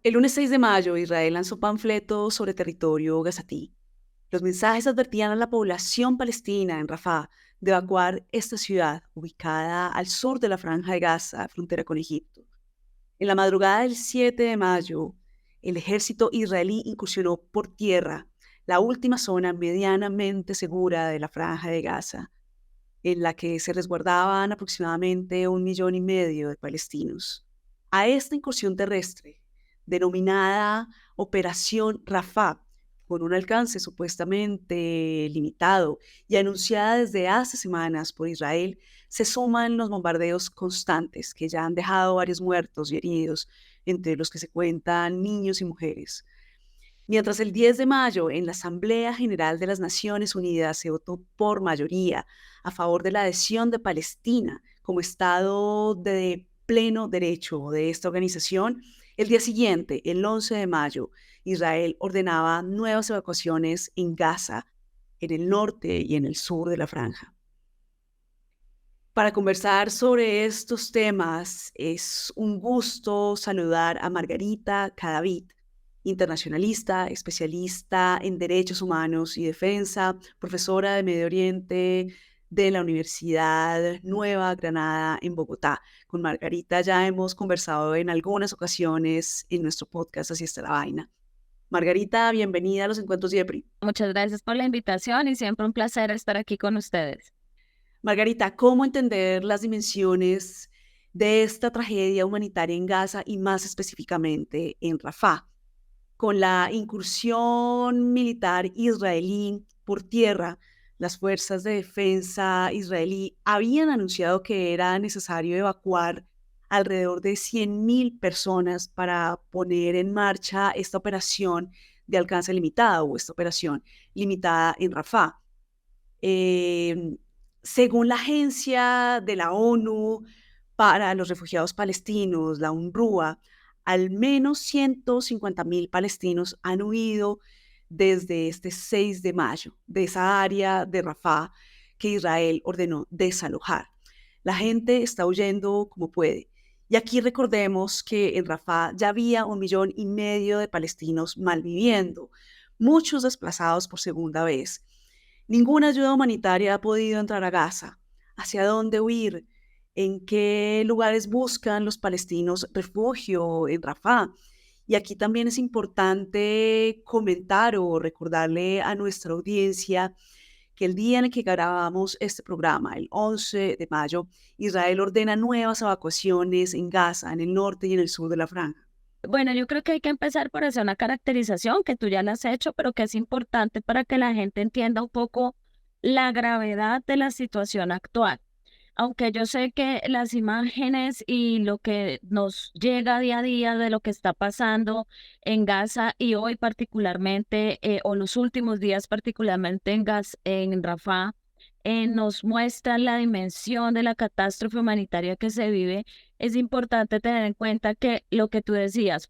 El lunes 6 de mayo, Israel lanzó panfletos sobre territorio gazatí. Los mensajes advertían a la población palestina en Rafah de evacuar esta ciudad, ubicada al sur de la Franja de Gaza, frontera con Egipto. En la madrugada del 7 de mayo, el ejército israelí incursionó por tierra, la última zona medianamente segura de la Franja de Gaza, en la que se resguardaban aproximadamente 1,5 millones de palestinos. A esta incursión terrestre, denominada Operación Rafah, con un alcance supuestamente limitado y anunciada desde hace semanas por Israel, se suman los bombardeos constantes que ya han dejado varios muertos y heridos, entre los que se cuentan niños y mujeres. Mientras el 10 de mayo en la Asamblea General de las Naciones Unidas se votó por mayoría a favor de la adhesión de Palestina como Estado de pleno derecho de esta organización, el día siguiente, el 11 de mayo, Israel ordenaba nuevas evacuaciones en Gaza, en el norte y en el sur de la franja. Para conversar sobre estos temas, es un gusto saludar a Margarita Cadavid, internacionalista, especialista en derechos humanos y defensa, profesora de Medio Oriente de la Universidad Nueva Granada en Bogotá. Con Margarita ya hemos conversado en algunas ocasiones en nuestro podcast Así está la vaina. Margarita, bienvenida a los Encuentros Yepri. Muchas gracias por la invitación y siempre un placer estar aquí con ustedes. Margarita, ¿cómo entender las dimensiones de esta tragedia humanitaria en Gaza y más específicamente en Rafah? Con la incursión militar israelí por tierra, las fuerzas de defensa israelí habían anunciado que era necesario evacuar alrededor de 100,000 personas para poner en marcha esta operación de alcance limitado o esta operación limitada en Rafah. Eh, Según la Agencia de la ONU para los Refugiados Palestinos, la UNRWA, al menos 150,000 palestinos han huido desde este 6 de mayo de esa área de Rafah que Israel ordenó desalojar. La gente está huyendo como puede. Y aquí recordemos que en Rafah ya había 1,5 millones de palestinos malviviendo, muchos desplazados por segunda vez. Ninguna ayuda humanitaria ha podido entrar a Gaza. ¿Hacia dónde huir? ¿En qué lugares buscan los palestinos refugio en Rafah? Y aquí también es importante comentar o recordarle a nuestra audiencia que el día en el que grabamos este programa, el 11 de mayo, Israel ordena nuevas evacuaciones en Gaza, en el norte y en el sur de la franja. Bueno, yo creo que hay que empezar por hacer una caracterización que tú ya la has hecho, pero que es importante para que la gente entienda un poco la gravedad de la situación actual. Aunque yo sé que las imágenes y lo que nos llega día a día de lo que está pasando en Gaza y hoy particularmente, o los últimos días particularmente en Rafah, nos muestran la dimensión de la catástrofe humanitaria que se vive, es importante tener en cuenta que lo que tú decías,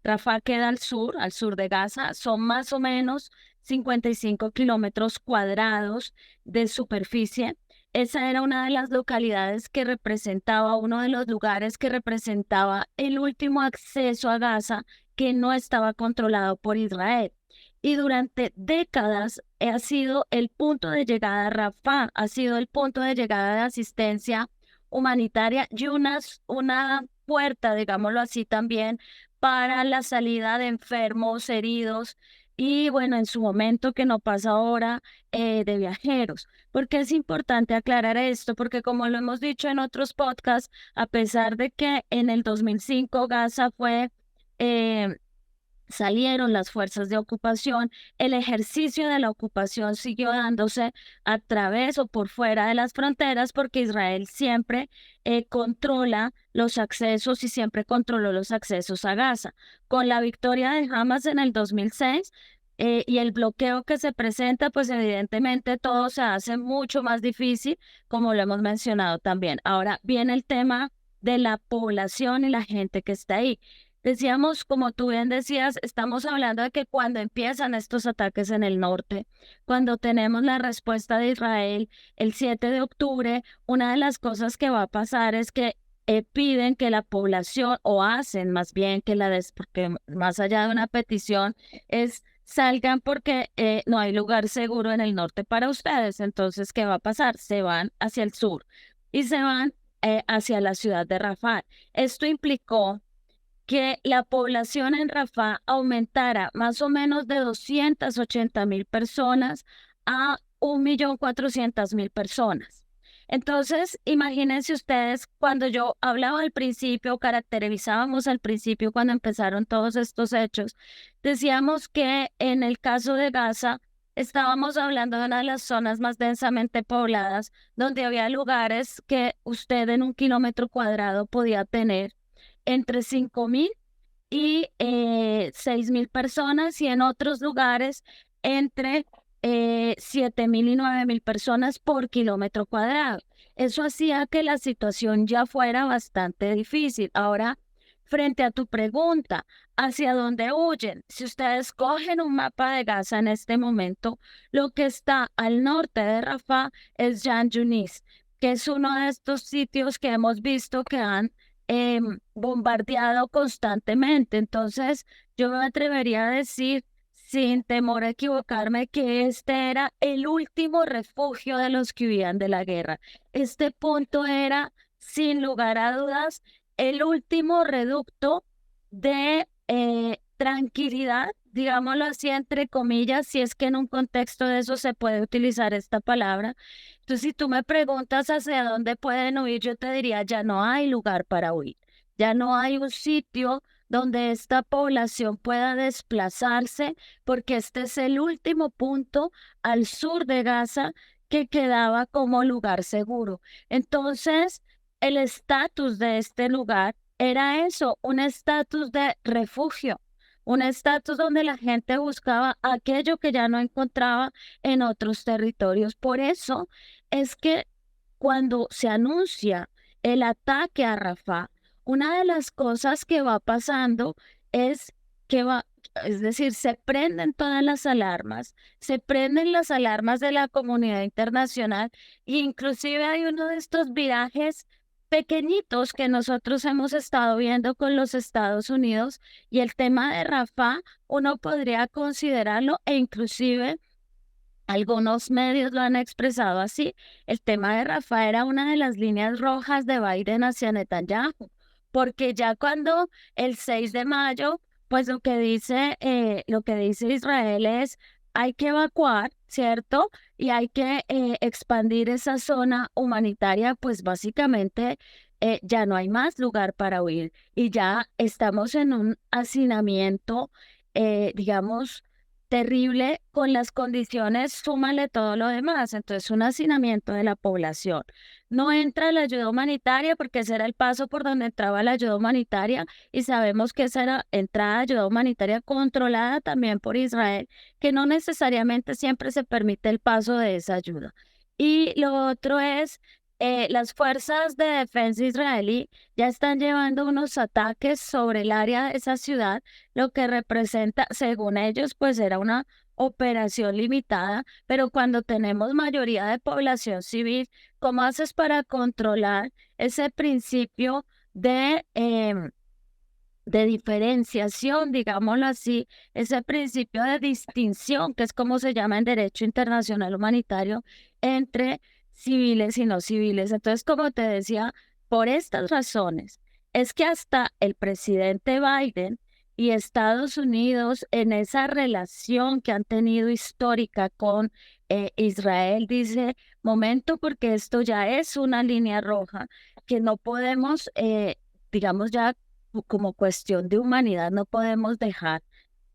Rafah queda al sur de Gaza, son más o menos 55 kilómetros cuadrados de superficie. Esa era una de las localidades que representaba, uno de los lugares que representaba el último acceso a Gaza que no estaba controlado por Israel. Y durante décadas ha sido el punto de llegada a Rafah, ha sido el punto de llegada de asistencia humanitaria y una puerta, digámoslo así también, para la salida de enfermos, heridos y bueno, en su momento que no pasa ahora, de viajeros. Porque es importante aclarar esto, porque como lo hemos dicho en otros podcasts, a pesar de que en el 2005 Gaza fue... eh, salieron las fuerzas de ocupación, el ejercicio de la ocupación siguió dándose a través o por fuera de las fronteras porque Israel siempre controla los accesos y siempre controló los accesos a Gaza. Con la victoria de Hamas en el 2006 y el bloqueo que se presenta, pues evidentemente todo se hace mucho más difícil, como lo hemos mencionado también. Ahora viene el tema de la población y la gente que está ahí. Decíamos, como tú bien decías, estamos hablando de que cuando empiezan estos ataques en el norte, cuando tenemos la respuesta de Israel el 7 de octubre, una de las cosas que va a pasar es que piden que la población, o hacen más bien que porque más allá de una petición es salgan porque no hay lugar seguro en el norte para ustedes. Entonces, ¿qué va a pasar? Se van hacia el sur y se van hacia la ciudad de Rafah. Esto implicó que la población en Rafah aumentara más o menos de 280.000 personas a 1.400.000 personas. Entonces, imagínense ustedes, cuando yo hablaba al principio, caracterizábamos al principio cuando empezaron todos estos hechos, decíamos que en el caso de Gaza estábamos hablando de una de las zonas más densamente pobladas, donde había lugares que usted en 1 kilómetro cuadrado podía tener entre 5.000 y 6.000 personas, y en otros lugares entre 7.000 y 9.000 personas por kilómetro cuadrado. Eso hacía que la situación ya fuera bastante difícil. Ahora, frente a tu pregunta, ¿hacia dónde huyen? Si ustedes cogen un mapa de Gaza en este momento, lo que está al norte de Rafah es Jan Yunis, que es uno de estos sitios que hemos visto que han bombardeado constantemente. Entonces, yo me atrevería a decir, sin temor a equivocarme, que este era el último refugio de los que huían de la guerra. Este punto era, sin lugar a dudas, el último reducto de tranquilidad, digámoslo así, entre comillas, si es que en un contexto de eso se puede utilizar esta palabra. Entonces, si tú me preguntas hacia dónde pueden huir, yo te diría, ya no hay lugar para huir, ya no hay un sitio donde esta población pueda desplazarse, porque este es el último punto al sur de Gaza que quedaba como lugar seguro. Entonces, el estatus de este lugar era eso, un estatus de refugio, un estatus donde la gente buscaba aquello que ya no encontraba en otros territorios. Por eso es que cuando se anuncia el ataque a Rafah, una de las cosas que va pasando es que es decir, se prenden todas las alarmas, se prenden las alarmas de la comunidad internacional, e inclusive hay uno de estos virajes pequeñitos que nosotros hemos estado viendo con los Estados Unidos, y el tema de Rafah uno podría considerarlo, e inclusive algunos medios lo han expresado así. El tema de Rafah era una de las líneas rojas de Biden hacia Netanyahu, porque ya cuando el 6 de mayo, pues lo que dice Israel es, hay que evacuar, ¿cierto? Y hay que expandir esa zona humanitaria, pues básicamente ya no hay más lugar para huir y ya estamos en un hacinamiento, digamos, terrible con las condiciones, súmale todo lo demás. Entonces, un hacinamiento de la población. No entra la ayuda humanitaria porque ese era el paso por donde entraba la ayuda humanitaria, y sabemos que esa era entrada de ayuda humanitaria controlada también por Israel, que no necesariamente siempre se permite el paso de esa ayuda. Y lo otro es, las fuerzas de defensa israelí ya están llevando unos ataques sobre el área de esa ciudad, lo que representa, según ellos, pues era una operación limitada, pero cuando tenemos mayoría de población civil, ¿cómo haces para controlar ese principio de diferenciación, digámoslo así, ese principio de distinción, que es como se llama en derecho internacional humanitario, entre civiles y no civiles? Entonces, como te decía, por estas razones, es que hasta el presidente Biden y Estados Unidos, en esa relación que han tenido histórica con Israel, dice, momento, porque esto ya es una línea roja que no podemos, digamos, ya como cuestión de humanidad, no podemos dejar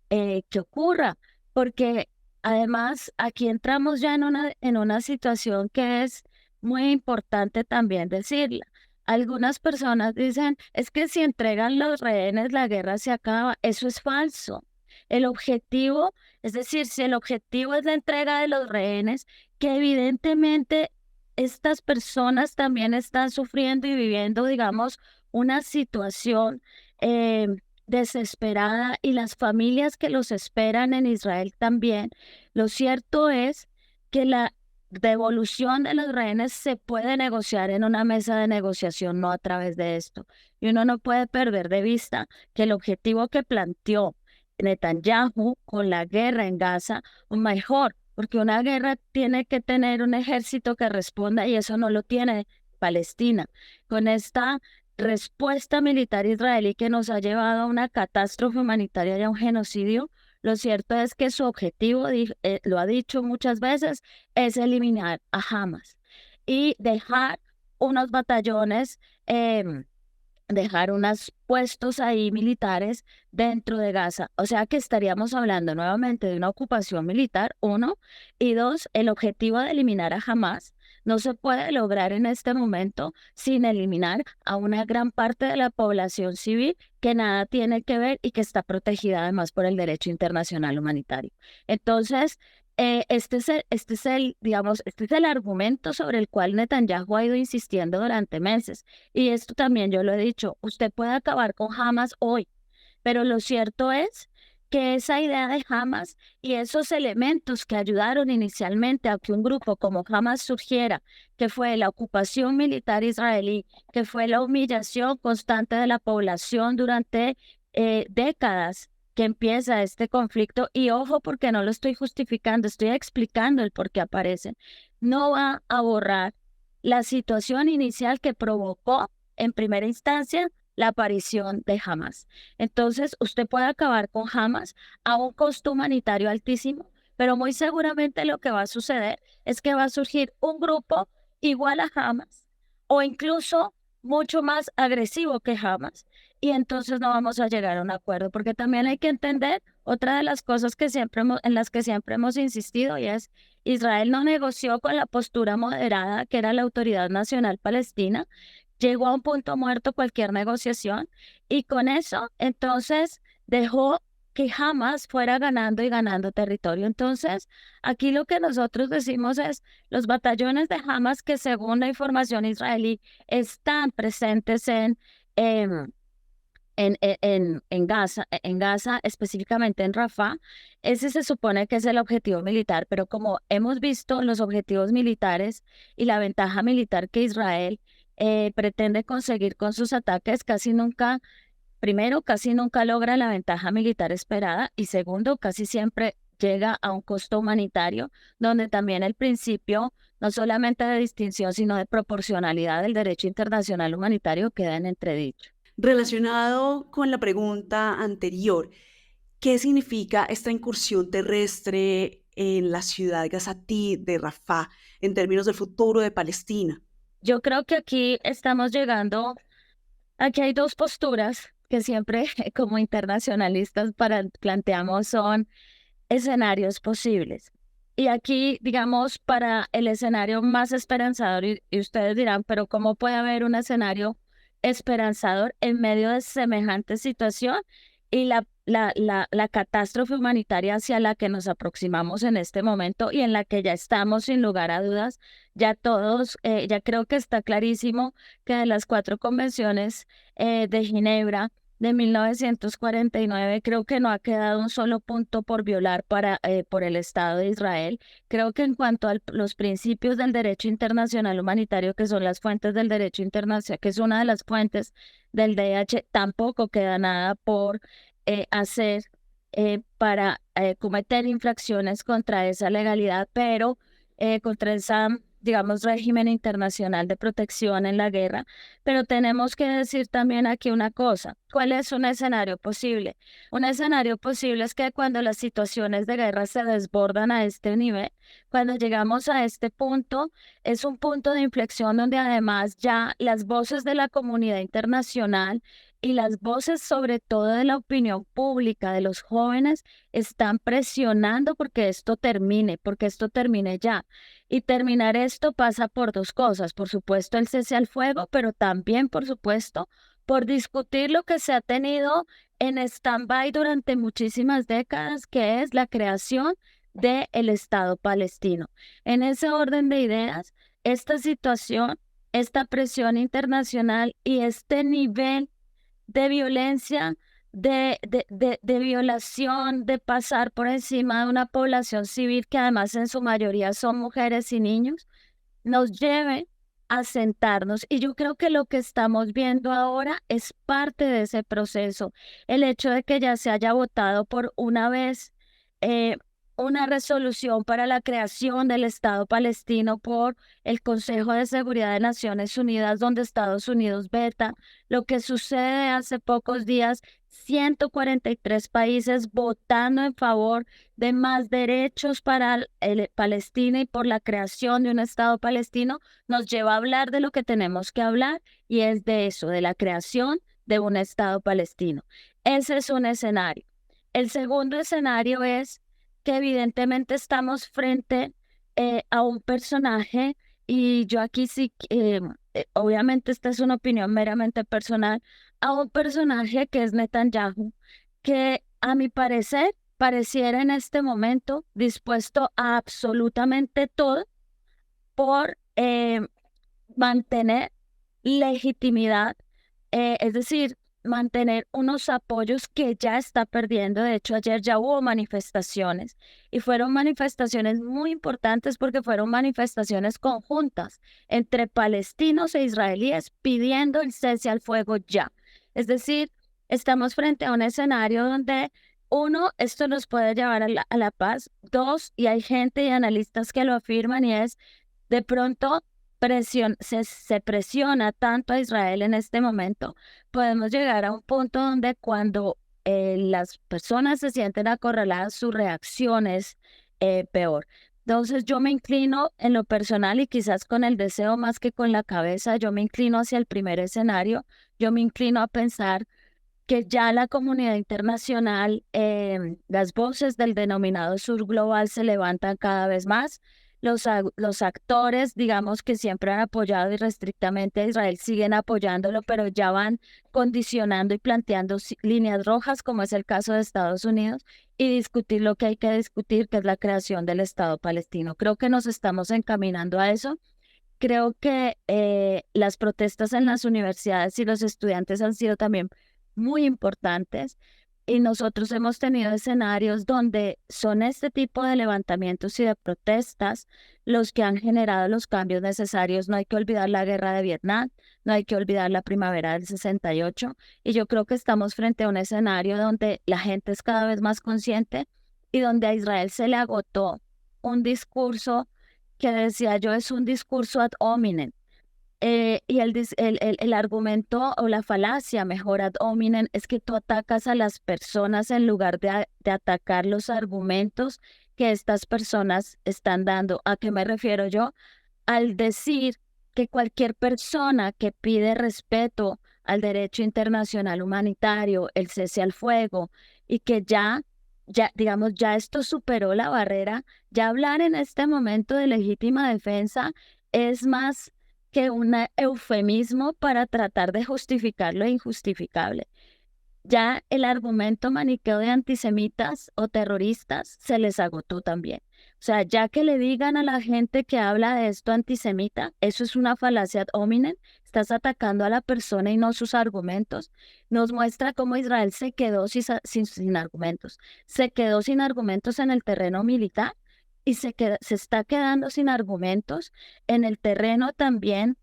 que ocurra, porque además aquí entramos ya en una situación que es muy importante también decirla. Algunas personas dicen, es que si entregan los rehenes, la guerra se acaba. Eso es falso. El objetivo, es decir, si el objetivo es la entrega de los rehenes, que evidentemente estas personas también están sufriendo y viviendo, digamos, una situación eh, desesperada, y las familias que los esperan en Israel también. Lo cierto es que devolución de los rehenes se puede negociar en una mesa de negociación, no a través de esto. Y uno no puede perder de vista que el objetivo que planteó Netanyahu con la guerra en Gaza, o mejor, porque una guerra tiene que tener un ejército que responda y eso no lo tiene Palestina. Con esta respuesta militar israelí que nos ha llevado a una catástrofe humanitaria y a un genocidio, lo cierto es que su objetivo, lo ha dicho muchas veces, es eliminar a Hamas y dejar unos batallones, dejar unos puestos ahí militares dentro de Gaza. O sea que estaríamos hablando nuevamente de una ocupación militar, uno, y dos, el objetivo de eliminar a Hamas no se puede lograr en este momento sin eliminar a una gran parte de la población civil que nada tiene que ver y que está protegida además por el derecho internacional humanitario. Entonces, digamos, este es el argumento sobre el cual Netanyahu ha ido insistiendo durante meses. Y esto también yo lo he dicho, usted puede acabar con Hamas hoy, pero lo cierto es que esa idea de Hamas y esos elementos que ayudaron inicialmente a que un grupo como Hamas surgiera, que fue la ocupación militar israelí, que fue la humillación constante de la población durante décadas que empieza este conflicto, y ojo porque no lo estoy justificando, estoy explicando el por qué aparece, no va a borrar la situación inicial que provocó en primera instancia la aparición de Hamas. Entonces, usted puede acabar con Hamas a un costo humanitario altísimo, pero muy seguramente lo que va a suceder es que va a surgir un grupo igual a Hamas o incluso mucho más agresivo que Hamas, y entonces no vamos a llegar a un acuerdo, porque también hay que entender otra de las cosas que en las que siempre hemos insistido, y es Israel no negoció con la postura moderada que era la Autoridad Nacional Palestina, llegó a un punto muerto cualquier negociación y con eso entonces dejó que Hamas fuera ganando y ganando territorio. Entonces, aquí lo que nosotros decimos es los batallones de Hamas que según la información israelí están presentes em, en Gaza, específicamente en Rafah, ese se supone que es el objetivo militar, pero como hemos visto, los objetivos militares y la ventaja militar que Israel pretende conseguir con sus ataques casi nunca, primero, casi nunca logra la ventaja militar esperada y segundo, casi siempre llega a un costo humanitario, donde también el principio no solamente de distinción, sino de proporcionalidad del derecho internacional humanitario queda en entredicho. Relacionado con la pregunta anterior, ¿qué significa esta incursión terrestre en la ciudad gazatí de Rafah en términos del futuro de Palestina? Yo creo que aquí hay dos posturas que siempre como internacionalistas planteamos son escenarios posibles. Y aquí, digamos, para el escenario más esperanzador, y ustedes dirán, pero ¿cómo puede haber un escenario esperanzador en medio de semejante situación y la catástrofe humanitaria hacia la que nos aproximamos en este momento y en la que ya estamos sin lugar a dudas? Ya todos, ya creo que está clarísimo que de las cuatro convenciones de Ginebra, de 1949, creo que no ha quedado un solo punto por violar por el Estado de Israel. Creo que en cuanto a los principios del derecho internacional humanitario, que son las fuentes del derecho internacional, que es una de las fuentes del DH, tampoco queda nada por hacer para cometer infracciones contra esa legalidad, pero contra esa, digamos, régimen internacional de protección en la guerra. Pero tenemos que decir también aquí una cosa, ¿cuál es un escenario posible? Un escenario posible es que cuando las situaciones de guerra se desbordan a este nivel, cuando llegamos a este punto, es un punto de inflexión donde además ya las voces de la comunidad internacional y las voces sobre todo de la opinión pública, de los jóvenes, están presionando porque esto termine ya. Y terminar esto pasa por dos cosas, por supuesto el cese al fuego, pero también, por supuesto, por discutir lo que se ha tenido en stand-by durante muchísimas décadas, que es la creación del Estado palestino. En ese orden de ideas, esta situación, esta presión internacional y este nivel de violencia de violación, de pasar por encima de una población civil que además en su mayoría son mujeres y niños, nos lleve a sentarnos. Y yo creo que lo que estamos viendo ahora es parte de ese proceso. El hecho de que ya se haya votado por una vez eh, una resolución para la creación del Estado palestino por el Consejo de Seguridad de Naciones Unidas, donde Estados Unidos veta. Lo que sucede hace pocos días, 143 países votando en favor de más derechos para Palestina y por la creación de un Estado palestino, nos lleva a hablar de lo que tenemos que hablar y es de eso, de la creación de un Estado palestino. Ese es un escenario. El segundo escenario es que evidentemente estamos frente a un personaje y yo aquí sí, obviamente esta es una opinión meramente personal, a un personaje que es Netanyahu, que a mi parecer pareciera en este momento dispuesto a absolutamente todo por mantener legitimidad, es decir, mantener unos apoyos que ya está perdiendo. De hecho, ayer ya hubo manifestaciones y fueron manifestaciones muy importantes porque fueron manifestaciones conjuntas entre palestinos e israelíes pidiendo el cese al fuego ya. Es decir, estamos frente a un escenario donde uno, esto nos puede llevar a la paz. Dos, y hay gente y analistas que lo afirman, y es de pronto se presiona tanto a Israel en este momento, podemos llegar a un punto donde cuando las personas se sienten acorraladas, su reacción es peor. Entonces yo me inclino en lo personal y quizás con el deseo más que con la cabeza, yo me inclino hacia el primer escenario, yo me inclino a pensar que ya la comunidad internacional, las voces del denominado sur global se levantan cada vez más. Los actores, digamos, que siempre han apoyado irrestrictamente a Israel, siguen apoyándolo, pero ya van condicionando y planteando líneas rojas, como es el caso de Estados Unidos, y discutir lo que hay que discutir, que es la creación del Estado palestino. Creo que nos estamos encaminando a eso. Creo que las protestas en las universidades y los estudiantes han sido también muy importantes y nosotros hemos tenido escenarios donde son este tipo de levantamientos y de protestas los que han generado los cambios necesarios. No hay que olvidar la guerra de Vietnam, no hay que olvidar la primavera del 68 y yo creo que estamos frente a un escenario donde la gente es cada vez más consciente y donde a Israel se le agotó un discurso que decía yo es un discurso ad hominem. Y el argumento o la falacia, mejor ad hominem, es que tú atacas a las personas en lugar de atacar los argumentos que estas personas están dando. ¿A qué me refiero yo? Al decir que cualquier persona que pide respeto al derecho internacional humanitario, el cese al fuego, y que digamos, ya esto superó la barrera, ya hablar en este momento de legítima defensa es más que un eufemismo para tratar de justificar lo injustificable. Ya el argumento maniqueo de antisemitas o terroristas se les agotó también. O sea, ya que le digan a la gente que habla de esto antisemita, eso es una falacia ad hominem, estás atacando a la persona y no sus argumentos. Nos muestra cómo Israel se quedó sin argumentos. Se quedó sin argumentos en el terreno militar y se está quedando sin argumentos en el terreno también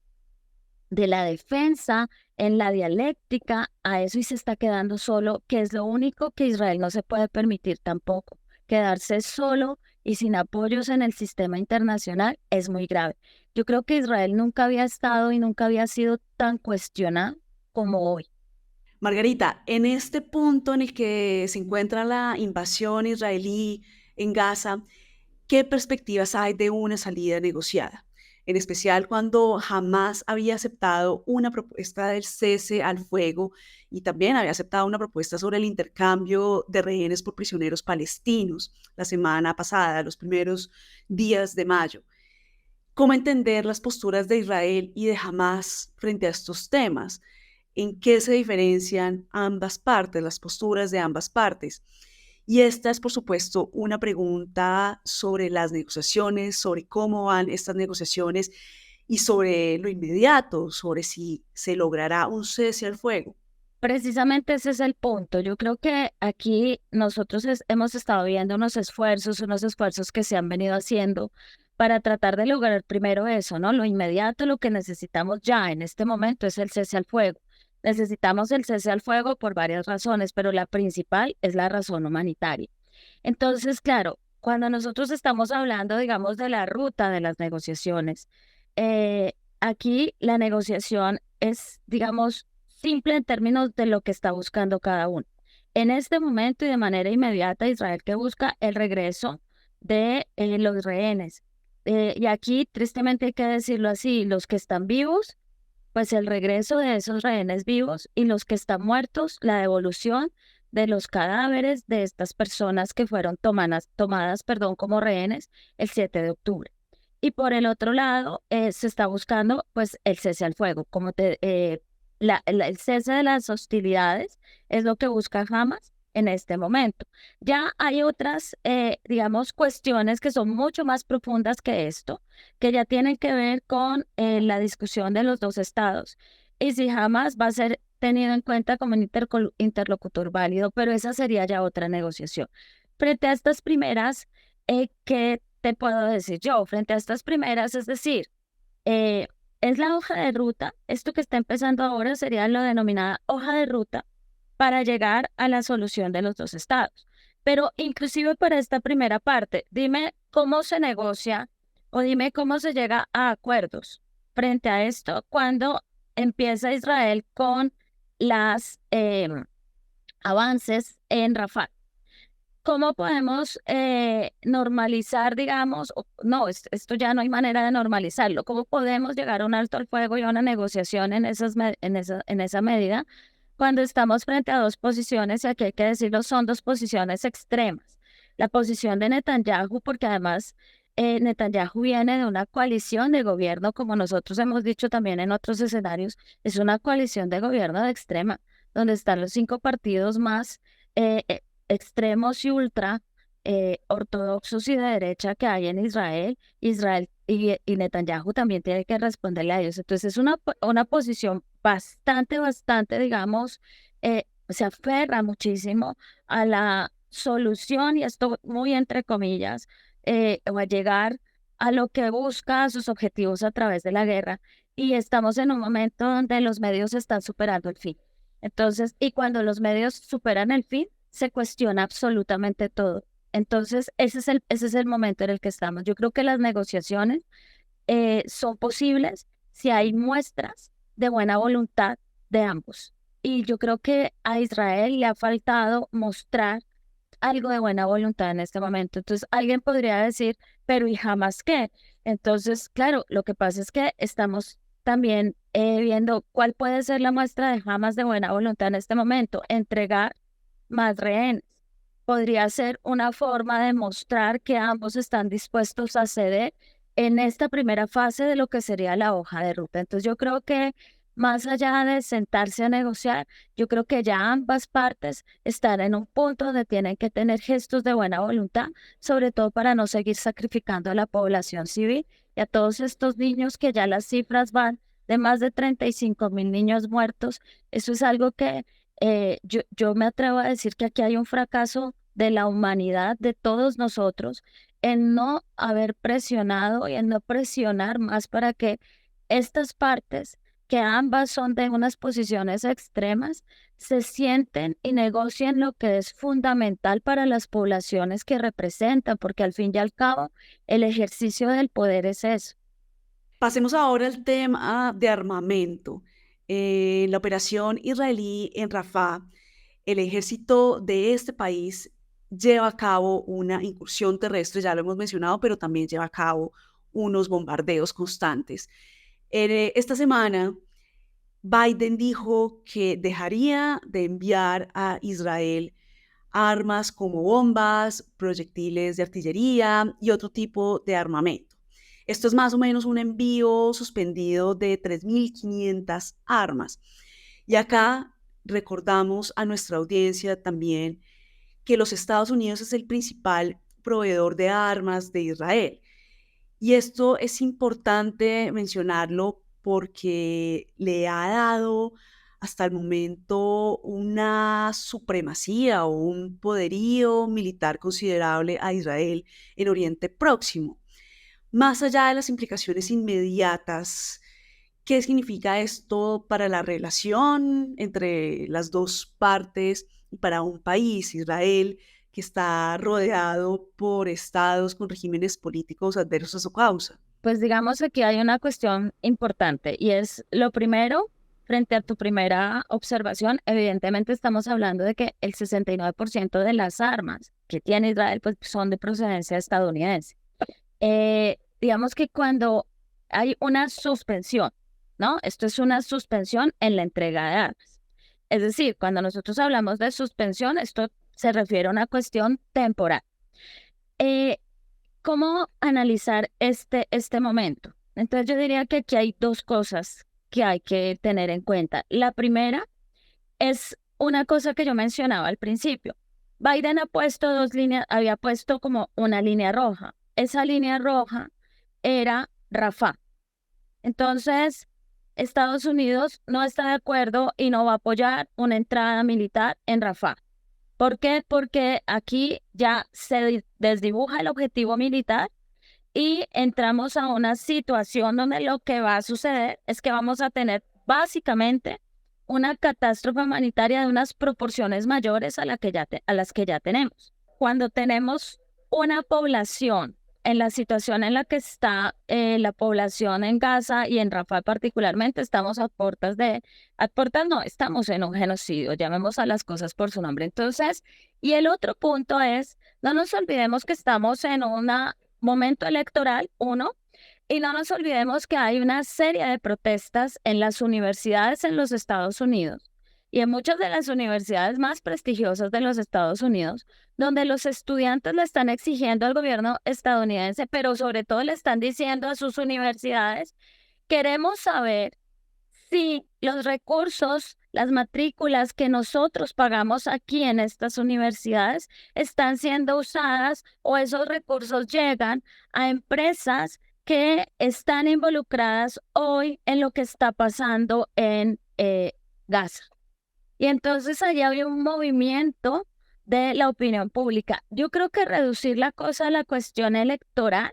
de la defensa, en la dialéctica, a eso y se está quedando solo, que es lo único que Israel no se puede permitir tampoco. Quedarse solo y sin apoyos en el sistema internacional es muy grave. Yo creo que Israel nunca había estado y nunca había sido tan cuestionado como hoy. Margarita, en este punto en el que se encuentra la invasión israelí en Gaza, ¿qué perspectivas hay de una salida negociada? En especial cuando jamás había aceptado una propuesta del cese al fuego y también había aceptado una propuesta sobre el intercambio de rehenes por prisioneros palestinos la semana pasada, los primeros días de mayo. ¿Cómo entender las posturas de Israel y de Hamás frente a estos temas? ¿En qué se diferencian ambas partes, las posturas de ambas partes? Y esta es, por supuesto, una pregunta sobre las negociaciones, sobre cómo van estas negociaciones y sobre lo inmediato, sobre si se logrará un cese al fuego. Precisamente ese es el punto. Yo creo que aquí nosotros hemos estado viendo unos esfuerzos que se han venido haciendo para tratar de lograr primero eso, ¿no? Lo inmediato, lo que necesitamos ya en este momento es el cese al fuego. Necesitamos el cese al fuego por varias razones, pero la principal es la razón humanitaria. Entonces, claro, cuando nosotros estamos hablando, digamos, de la ruta de las negociaciones, eh, aquí la negociación es, digamos, simple en términos de lo que está buscando cada uno. En este momento y de manera inmediata, Israel que busca el regreso de los rehenes. Y aquí, tristemente hay que decirlo así, los que están vivos, pues el regreso de esos rehenes vivos y los que están muertos, la devolución de los cadáveres de estas personas que fueron tomadas, como rehenes el 7 de octubre. Y por el otro lado, se está buscando pues el cese al fuego, el cese de las hostilidades es lo que busca Hamas en este momento. Ya hay otras, digamos, cuestiones que son mucho más profundas que esto, que ya tienen que ver con la discusión de los dos estados y si Hamas va a ser tenido en cuenta como un interlocutor válido, pero esa sería ya otra negociación. Frente a estas primeras, ¿qué te puedo decir yo? Frente a estas primeras, es decir, eh, es la hoja de ruta. Esto que está empezando ahora sería lo denominada hoja de ruta para llegar a la solución de los dos estados. Pero inclusive para esta primera parte, dime cómo se negocia o dime cómo se llega a acuerdos frente a esto cuando empieza Israel con las avances en Rafah. ¿Cómo podemos normalizar, digamos, no, esto ya no hay manera de normalizarlo? ¿Cómo podemos llegar a un alto al fuego y a una negociación en esa medida cuando estamos frente a dos posiciones, y aquí hay que decirlo, son dos posiciones extremas? La posición de Netanyahu, porque además Netanyahu viene de una coalición de gobierno, como nosotros hemos dicho también en otros escenarios, es una coalición de gobierno de extrema, donde están los cinco partidos más extremos y ultra ortodoxos y de derecha que hay en Israel. Israel y Netanyahu también tiene que responderle a ellos. Entonces es una posición bastante, digamos, se aferra muchísimo a la solución, y esto muy entre comillas, o a llegar a lo que busca, a sus objetivos a través de la guerra. Y estamos en un momento donde los medios están superando el fin. Entonces, y cuando los medios superan el fin, se cuestiona absolutamente todo. Entonces, ese es el momento en el que estamos. Yo creo que las negociaciones son posibles si hay muestras de buena voluntad de ambos. Y yo creo que a Israel le ha faltado mostrar algo de buena voluntad en este momento. Entonces, alguien podría decir, pero ¿y jamás qué? Entonces, claro, lo que pasa es que estamos también viendo cuál puede ser la muestra de jamás de buena voluntad en este momento. Entregar más rehenes. Podría ser una forma de mostrar que ambos están dispuestos a ceder en esta primera fase de lo que sería la hoja de ruta. Entonces, yo creo que más allá de sentarse a negociar, yo creo que ya ambas partes están en un punto donde tienen que tener gestos de buena voluntad, sobre todo para no seguir sacrificando a la población civil y a todos estos niños que ya las cifras van de más de 35.000 niños muertos. Eso es algo que yo me atrevo a decir que aquí hay un fracaso de la humanidad, de todos nosotros, en no haber presionado y en no presionar más para que estas partes, que ambas son de unas posiciones extremas, se sienten y negocien lo que es fundamental para las poblaciones que representan, porque al fin y al cabo el ejercicio del poder es eso. Pasemos ahora al tema de armamento. En la operación israelí en Rafah, el ejército de este país lleva a cabo una incursión terrestre, ya lo hemos mencionado, pero también lleva a cabo unos bombardeos constantes. Esta semana, Biden dijo que dejaría de enviar a Israel armas como bombas, proyectiles de artillería y otro tipo de armamento. Esto es más o menos un envío suspendido de 3.500 armas. Y acá recordamos a nuestra audiencia también que los Estados Unidos es el principal proveedor de armas de Israel. Y esto es importante mencionarlo porque le ha dado hasta el momento una supremacía o un poderío militar considerable a Israel en Oriente Próximo. Más allá de las implicaciones inmediatas, ¿qué significa esto para la relación entre las dos partes y para un país, Israel, que está rodeado por estados con regímenes políticos adversos a su causa? Pues digamos aquí hay una cuestión importante y es lo primero, frente a tu primera observación, evidentemente estamos hablando de que el 69% de las armas que tiene Israel pues, son de procedencia estadounidense. Digamos que cuando hay una suspensión, ¿no? Esto es una suspensión en la entrega de armas. Es decir, cuando nosotros hablamos de suspensión, esto se refiere a una cuestión temporal. Eh, ¿Cómo analizar este momento? Entonces yo diría que aquí hay dos cosas que hay que tener en cuenta. La primera es una cosa que yo mencionaba al principio. Biden ha puesto dos líneas, había puesto como una línea roja. Esa línea roja era Rafah. Entonces, Estados Unidos no está de acuerdo y no va a apoyar una entrada militar en Rafah. ¿Por qué? Porque aquí ya se desdibuja el objetivo militar y entramos a una situación donde lo que va a suceder es que vamos a tener básicamente una catástrofe humanitaria de unas proporciones mayores a, a las que ya tenemos. Cuando tenemos una población en la situación en la que está la población en Gaza y en Rafah particularmente, estamos a puertas no, estamos en un genocidio, llamemos a las cosas por su nombre. Entonces, y el otro punto es, no nos olvidemos que estamos en un momento electoral, uno, y no nos olvidemos que hay una serie de protestas en las universidades en los Estados Unidos y en muchas de las universidades más prestigiosas de los Estados Unidos, donde los estudiantes le están exigiendo al gobierno estadounidense, pero sobre todo le están diciendo a sus universidades, queremos saber si los recursos, las matrículas que nosotros pagamos aquí en estas universidades están siendo usadas o esos recursos llegan a empresas que están involucradas hoy en lo que está pasando en Gaza. Y entonces allá había un movimiento de la opinión pública. Yo creo que reducir la cosa a la cuestión electoral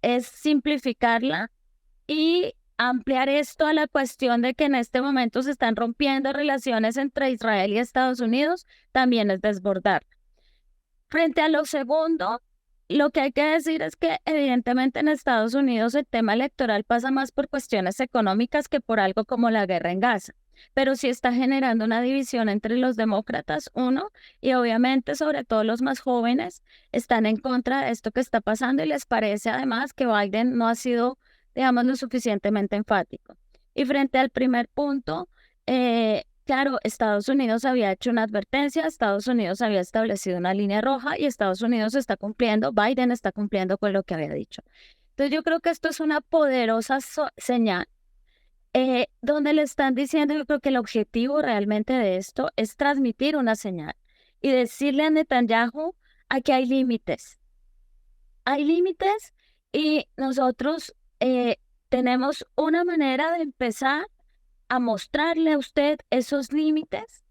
es simplificarla y ampliar esto a la cuestión de que en este momento se están rompiendo relaciones entre Israel y Estados Unidos, también es desbordar. Frente a lo segundo, lo que hay que decir es que evidentemente en Estados Unidos el tema electoral pasa más por cuestiones económicas que por algo como la guerra en Gaza, pero sí está generando una división entre los demócratas, uno, y obviamente sobre todo los más jóvenes están en contra de esto que está pasando y les parece además que Biden no ha sido, digamos, lo suficientemente enfático. Y frente al primer punto, claro, Estados Unidos había hecho una advertencia, Estados Unidos había establecido una línea roja y Estados Unidos está cumpliendo, Biden está cumpliendo con lo que había dicho. Entonces yo creo que esto es una poderosa señal donde le están diciendo, yo creo que el objetivo realmente de esto es transmitir una señal y decirle a Netanyahu, aquí hay límites y nosotros tenemos una manera de empezar a mostrarle a usted esos límites,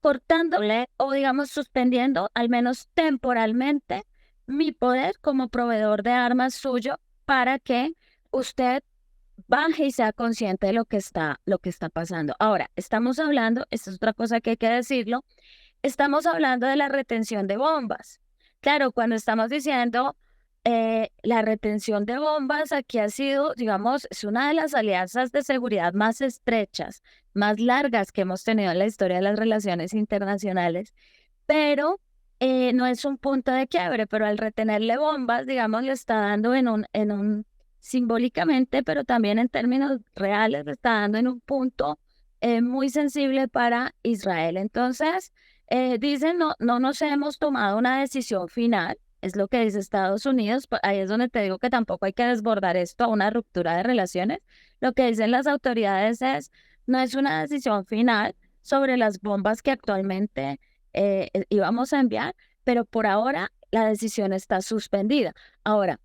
cortándole o digamos suspendiendo, al menos temporalmente, mi poder como proveedor de armas suyo para que usted baje y sea consciente de lo que está pasando. Ahora, estamos hablando, esta es otra cosa que hay que decirlo, estamos hablando de la retención de bombas. Claro, cuando estamos diciendo la retención de bombas, aquí ha sido, digamos, es una de las alianzas de seguridad más estrechas, más largas que hemos tenido en la historia de las relaciones internacionales, pero no es un punto de quiebre, pero al retenerle bombas, digamos, le está dando simbólicamente, pero también en términos reales, le está dando en un punto muy sensible para Israel. Entonces, dicen, no, no nos hemos tomado una decisión final, es lo que dice Estados Unidos, ahí es donde te digo que tampoco hay que desbordar esto a una ruptura de relaciones. Lo que dicen las autoridades es, no es una decisión final sobre las bombas que actualmente íbamos a enviar, pero por ahora la decisión está suspendida. Ahora,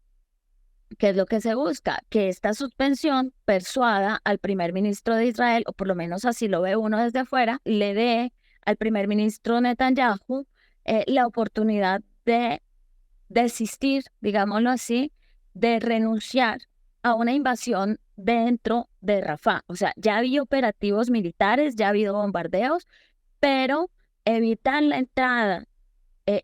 ¿qué es lo que se busca? Que esta suspensión persuada al primer ministro de Israel, o por lo menos así lo ve uno desde afuera, le dé al primer ministro Netanyahu la oportunidad de desistir, digámoslo así, de renunciar a una invasión dentro de Rafah. O sea, ya había operativos militares, ya ha habido bombardeos, pero evitar la entrada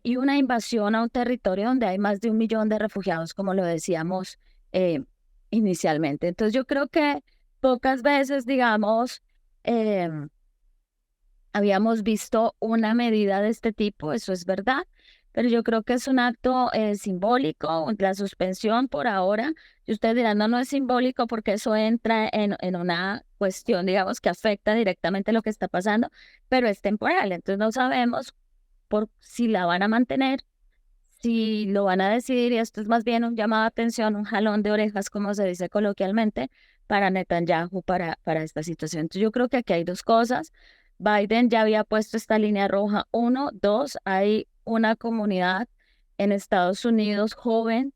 y una invasión a un territorio donde hay más de 1 millón de refugiados, como lo decíamos eh, inicialmente. Entonces yo creo que pocas veces, digamos, em, habíamos visto una medida de este tipo, eso es verdad, pero yo creo que es un acto simbólico, la suspensión por ahora. Y ustedes dirán, no, no es simbólico porque eso entra en una cuestión, digamos, que afecta directamente lo que está pasando, pero es temporal, entonces no sabemos por si la van a mantener, si lo van a decidir, y esto es más bien un llamado de atención, un jalón de orejas, como se dice coloquialmente, para Netanyahu, para esta situación. Entonces, yo creo que aquí hay dos cosas. Biden ya había puesto esta línea roja. Uno, dos, hay una comunidad en Estados Unidos joven,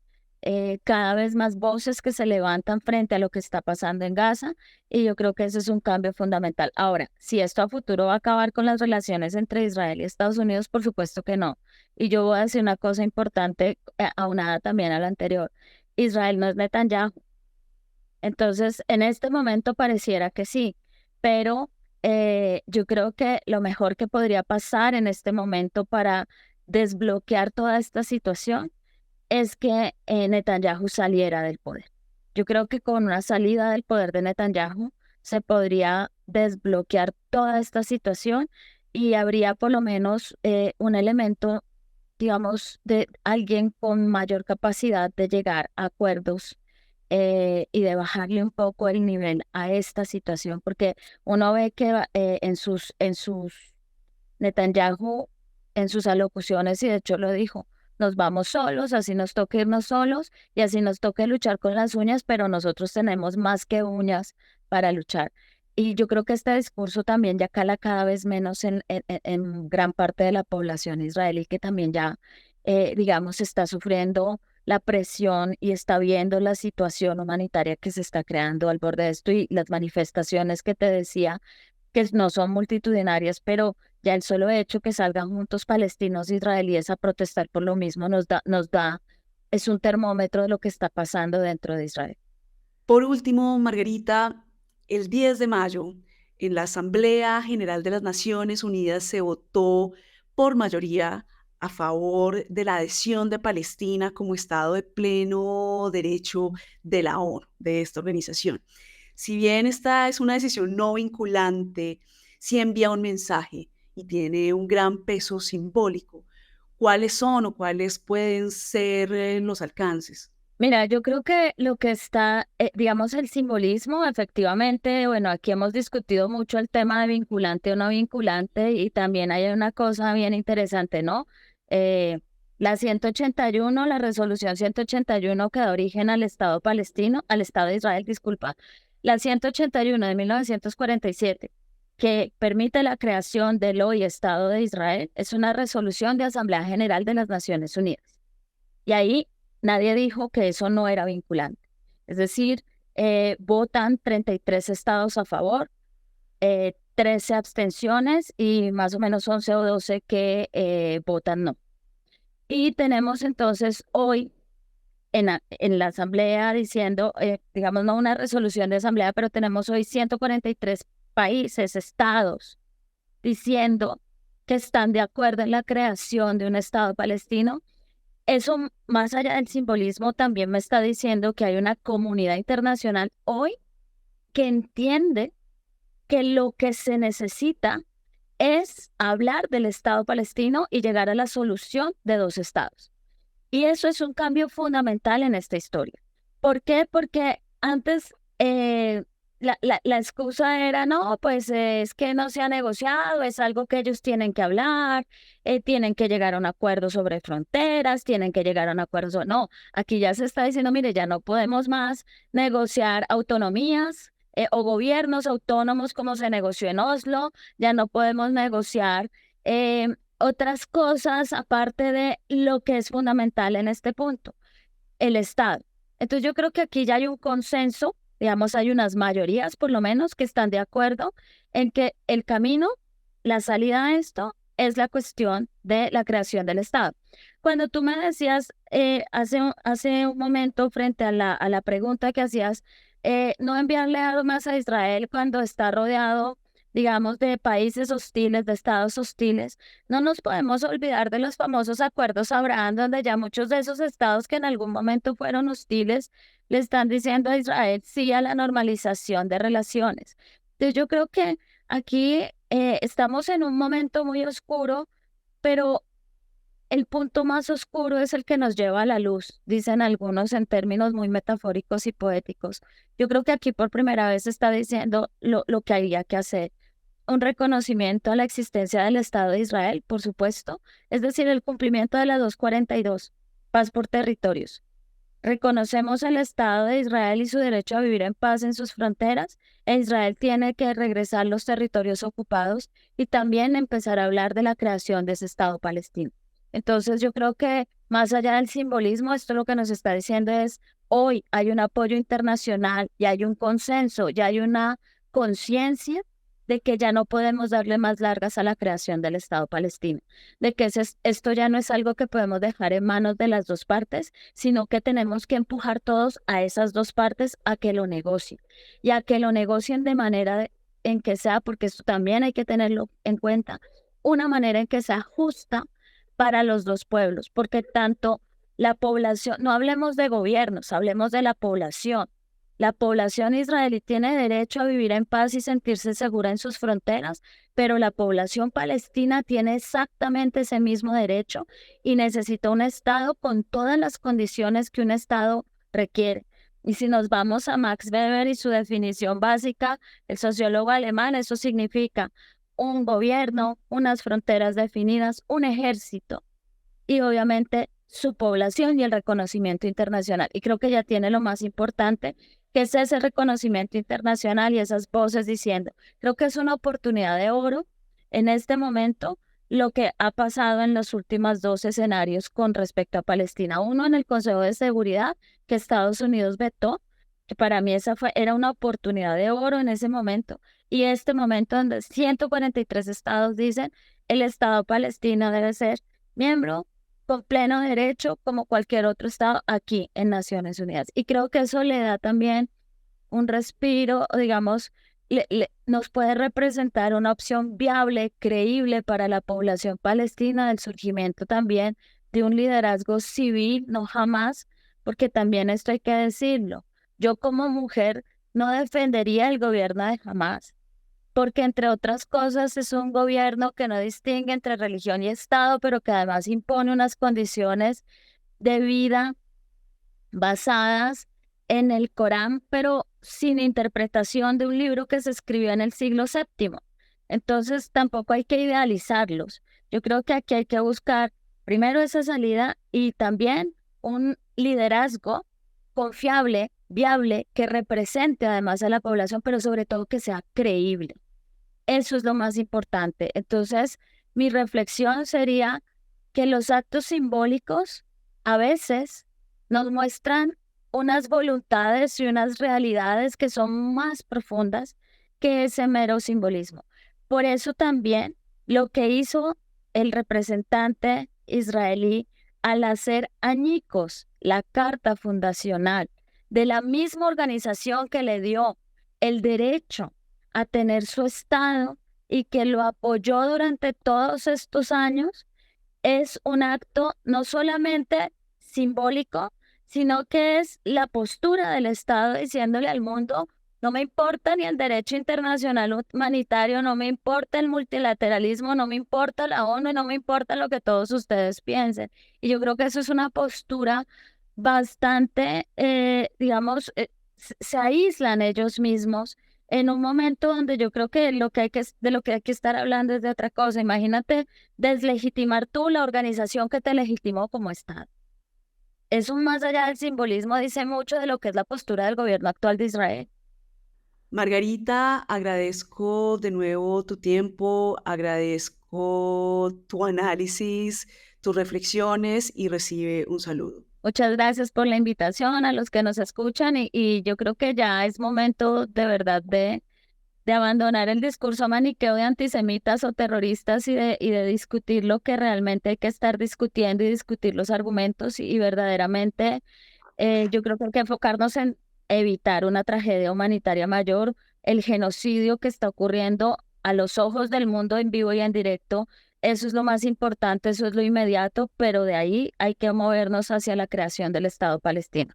cada vez más voces que se levantan frente a lo que está pasando en Gaza, y yo creo que ese es un cambio fundamental. Ahora, si esto a futuro va a acabar con las relaciones entre Israel y Estados Unidos, por supuesto que no. Y yo voy a decir una cosa importante, aunada también a la anterior. Israel no es Netanyahu. Entonces, en este momento pareciera que sí, pero yo creo que lo mejor que podría pasar en este momento para desbloquear toda esta situación es que Netanyahu saliera del poder. Yo creo que con una salida del poder de Netanyahu se podría desbloquear toda esta situación y habría por lo menos un elemento, digamos, de alguien con mayor capacidad de llegar a acuerdos y de bajarle un poco el nivel a esta situación, porque uno ve que en sus Netanyahu, en sus alocuciones, y de hecho lo dijo, nos vamos solos, así nos toca irnos solos y así nos toca luchar con las uñas, pero nosotros tenemos más que uñas para luchar. Y yo creo que este discurso también ya cala cada vez menos en gran parte de la población israelí, que también ya, digamos, está sufriendo la presión y está viendo la situación humanitaria que se está creando al borde de esto, y las manifestaciones que te decía, que no son multitudinarias, pero ya el solo hecho que salgan juntos palestinos e israelíes a protestar por lo mismo es un termómetro de lo que está pasando dentro de Israel. Por último, Margarita, el 10 de mayo, en la Asamblea General de las Naciones Unidas se votó por mayoría a favor de la adhesión de Palestina como Estado de pleno derecho de la ONU, de esta organización. Si bien esta es una decisión no vinculante, sí envía un mensaje y tiene un gran peso simbólico. ¿Cuáles son o cuáles pueden ser los alcances? Mira, yo creo que lo que está, digamos, el simbolismo, efectivamente, bueno, aquí hemos discutido mucho el tema de vinculante o no vinculante, y también hay una cosa bien interesante, ¿no? Eh, la 181, la resolución 181 que da origen al Estado palestino, al Estado de Israel, disculpa, la 181 de 1947, que permite la creación del hoy Estado de Israel, es una resolución de Asamblea General de las Naciones Unidas. Y ahí nadie dijo que eso no era vinculante. Es decir, votan 33 estados a favor, 13 abstenciones y más o menos 11 o 12 que votan no. Y tenemos entonces hoy en la asamblea diciendo, digamos, no una resolución de asamblea, pero tenemos hoy 143 países, estados, diciendo que están de acuerdo en la creación de un estado palestino. Eso, más allá del simbolismo, también me está diciendo que hay una comunidad internacional hoy que entiende que lo que se necesita es hablar del Estado palestino y llegar a la solución de dos estados. Y eso es un cambio fundamental en esta historia. ¿Por qué? Porque antes la excusa era, no, pues es que no se ha negociado, es algo que ellos tienen que hablar, tienen que llegar a un acuerdo sobre fronteras, tienen que llegar a un acuerdo sobre... No, aquí ya se está diciendo, mire, ya no podemos más negociar autonomías o gobiernos autónomos como se negoció en Oslo, ya no podemos negociar otras cosas aparte de lo que es fundamental en este punto, el Estado. Entonces yo creo que aquí ya hay un consenso, digamos, hay unas mayorías por lo menos que están de acuerdo en que el camino, la salida a esto es la cuestión de la creación del Estado. Cuando tú me decías hace un momento frente a la pregunta que hacías, no enviarle armas a Israel cuando está rodeado, digamos, de países hostiles, de estados hostiles, no nos podemos olvidar de los famosos acuerdos Abraham, donde ya muchos de esos estados que en algún momento fueron hostiles le están diciendo a Israel sí a la normalización de relaciones. Entonces yo creo que aquí estamos en un momento muy oscuro, pero el punto más oscuro es el que nos lleva a la luz, dicen algunos en términos muy metafóricos y poéticos. Yo creo que aquí por primera vez se está diciendo lo que había que hacer. Un reconocimiento a la existencia del Estado de Israel, por supuesto, es decir, el cumplimiento de la 242, paz por territorios. Reconocemos el Estado de Israel y su derecho a vivir en paz en sus fronteras, e Israel tiene que regresar los territorios ocupados y también empezar a hablar de la creación de ese Estado palestino. Entonces, yo creo que más allá del simbolismo, esto lo que nos está diciendo es, hoy hay un apoyo internacional, ya hay un consenso, ya hay una conciencia de que ya no podemos darle más largas a la creación del Estado palestino, de que esto ya no es algo que podemos dejar en manos de las dos partes, sino que tenemos que empujar todos a esas dos partes a que lo negocien y a que lo negocien de manera en que sea, porque esto también hay que tenerlo en cuenta, una manera en que sea justa para los dos pueblos, porque tanto la población, no hablemos de gobiernos, hablemos de la población. La población israelí tiene derecho a vivir en paz y sentirse segura en sus fronteras, pero la población palestina tiene exactamente ese mismo derecho y necesita un Estado con todas las condiciones que un Estado requiere. Y si nos vamos a Max Weber y su definición básica, el sociólogo alemán, eso significa un gobierno, unas fronteras definidas, un ejército y obviamente su población y el reconocimiento internacional. Y creo que ya tiene lo más importante, que es ese reconocimiento internacional y esas voces diciendo, creo que es una oportunidad de oro en este momento lo que ha pasado en los últimos dos escenarios con respecto a Palestina. Uno en el Consejo de Seguridad, que Estados Unidos vetó, que para mí era una oportunidad de oro en ese momento. Y este momento donde 143 estados dicen, el Estado palestino debe ser miembro con pleno derecho como cualquier otro estado aquí en Naciones Unidas. Y creo que eso le da también un respiro, o digamos, nos puede representar una opción viable, creíble para la población palestina del surgimiento también de un liderazgo civil, no jamás, porque también esto hay que decirlo. Yo como mujer no defendería el gobierno de Hamás porque entre otras cosas es un gobierno que no distingue entre religión y Estado, pero que además impone unas condiciones de vida basadas en el Corán, pero sin interpretación de un libro que se escribió en el siglo séptimo. Entonces tampoco hay que idealizarlos. Yo creo que aquí hay que buscar primero esa salida y también un liderazgo confiable, viable, que represente además a la población, pero sobre todo que sea creíble. Eso es lo más importante. Entonces, mi reflexión sería que los actos simbólicos a veces nos muestran unas voluntades y unas realidades que son más profundas que ese mero simbolismo. Por eso también lo que hizo el representante israelí al hacer añicos la carta fundacional de la misma organización que le dio el derecho a tener su estado y que lo apoyó durante todos estos años, es un acto no solamente simbólico, sino que es la postura del Estado diciéndole al mundo, no me importa ni el derecho internacional humanitario, no me importa el multilateralismo, no me importa la ONU, no me importa lo que todos ustedes piensen. Y yo creo que eso es una postura bastante, digamos, se aíslan ellos mismos en un momento donde yo creo que de lo que hay que estar hablando es de otra cosa. Imagínate deslegitimar tú la organización que te legitimó como Estado. Eso más allá del simbolismo dice mucho de lo que es la postura del gobierno actual de Israel. Margarita, agradezco de nuevo tu tiempo, agradezco tu análisis, tus reflexiones y recibe un saludo. Muchas gracias por la invitación a los que nos escuchan y yo creo que ya es momento de verdad de abandonar el discurso maniqueo de antisemitas o terroristas y de discutir lo que realmente hay que estar discutiendo y discutir los argumentos y verdaderamente yo creo que hay que enfocarnos en evitar una tragedia humanitaria mayor, el genocidio que está ocurriendo a los ojos del mundo en vivo y en directo. Eso es lo más importante, eso es lo inmediato, pero de ahí hay que movernos hacia la creación del Estado palestino.